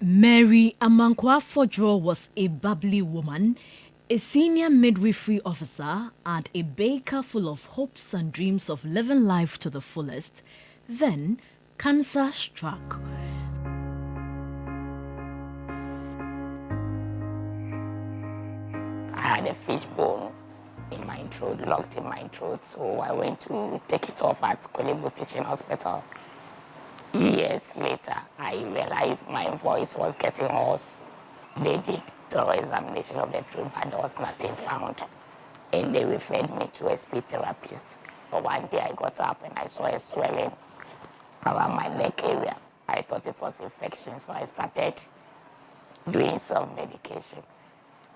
Mary Amankwah Fordwor was a bubbly woman, a senior midwifery officer, and a baker full of hopes and dreams of living life to the fullest. Then, cancer struck. I had a fish bone in my throat, locked in my throat, so I went to take it off at Gabor Teaching Hospital. Years later, I realized my voice was getting hoarse. They did thorough examination of the throat, but there was nothing found. And they referred me to a speech therapist. But one day I got up and I saw a swelling around my neck area. I thought it was infection, so I started doing self-medication.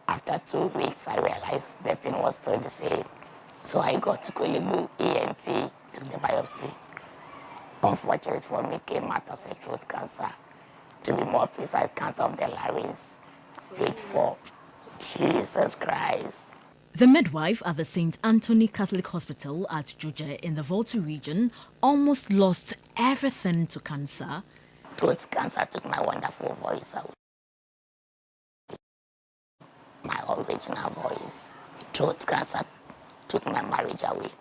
After 2 weeks, I realized the thing was still the same. So I got to Gabor ENT, took the biopsy. Unfortunately for me, came out as a throat cancer. To be more precise, cancer of the larynx, stage 4. Jesus Christ. The midwife at the St. Anthony Catholic Hospital at Juja in the Volta region almost lost everything to cancer. Throat cancer took my wonderful voice away. My original voice. Throat cancer took my marriage away.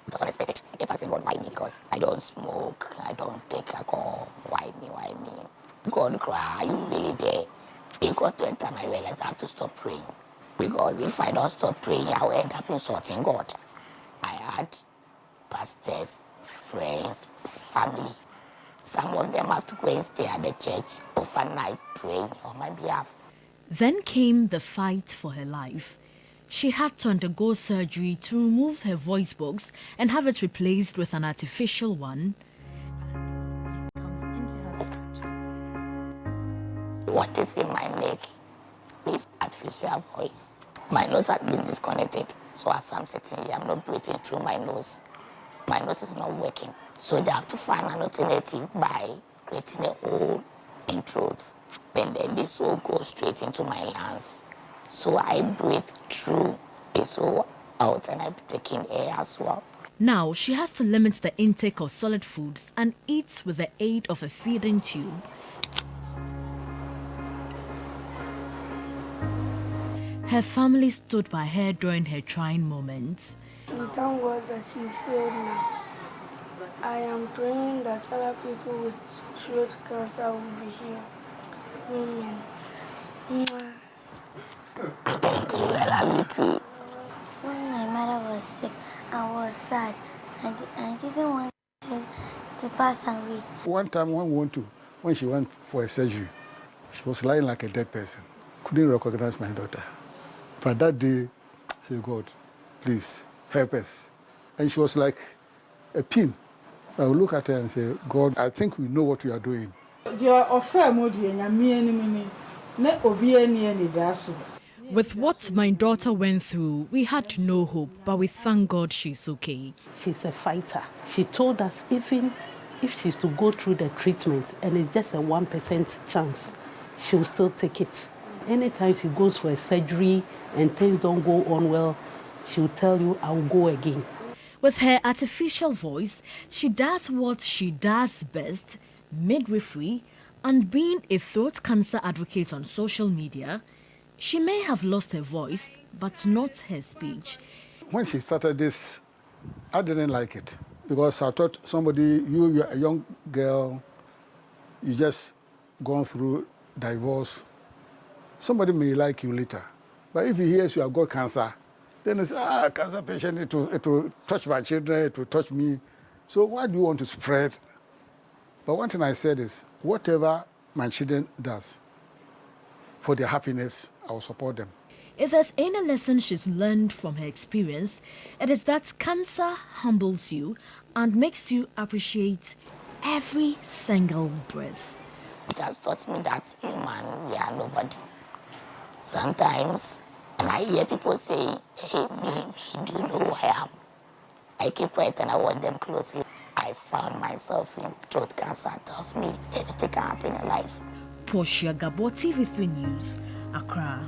It was unexpected. I kept asking God, why me? Because I don't smoke, I don't take alcohol. Why me? Why me? God cry, are you really there? It got to a time I realized I have to stop praying. Because if I don't stop praying, I will end up insulting God. I had pastors, friends, family. Some of them have to go and stay at the church overnight praying on my behalf. Then came the fight for her life. She had to undergo surgery to remove her voice box and have it replaced with an artificial one. What is in my neck is artificial voice. My nose had been disconnected, so as I'm sitting here, I'm not breathing through my nose. My nose is not working, so they have to find an alternative by creating a hole in throat. And then this will go straight into my lungs. So I breathe through it all out and I'm taking air as well. Now she has to limit the intake of solid foods and eats with the aid of a feeding tube. Her family stood by her during her trying moments. We thank God that she's healed now. I am praying that other people with throat cancer will be healed. Amen. Thank you, I love you too. When my mother was sick, I was sad. I didn't want to pass away. One time when she went for a surgery, she was lying like a dead person. Couldn't recognize my daughter. But that day, I said, God, please help us. And she was like a pin. I would look at her and say, God, I think we know what we are doing. With what my daughter went through, we had no hope, but we thank God she's okay. She's a fighter. She told us even if she's to go through the treatment and it's just a 1% chance, she'll still take it. Anytime she goes for a surgery and things don't go on well, she'll tell you, I'll go again. With her artificial voice, she does what she does best, midwifery, and being a throat cancer advocate on social media. She may have lost her voice, but not her speech. When she started this, I didn't like it because I thought you're a young girl, you just gone through divorce. Somebody may like you later. But if he hears you have got cancer, then it's, cancer patient, it will touch my children, it will touch me. So why do you want to spread? But one thing I said is, whatever my children does for their happiness, I will support them. If there's any lesson she's learned from her experience, it is that cancer humbles you and makes you appreciate every single breath. It has taught me that human, we are nobody. Sometimes, and I hear people say, hey, me, do you know who I am? I keep quiet and I watch them closely. I found myself in throat cancer. It tells me anything can happen in life. Portia, Gabor, TV3 News, Accra.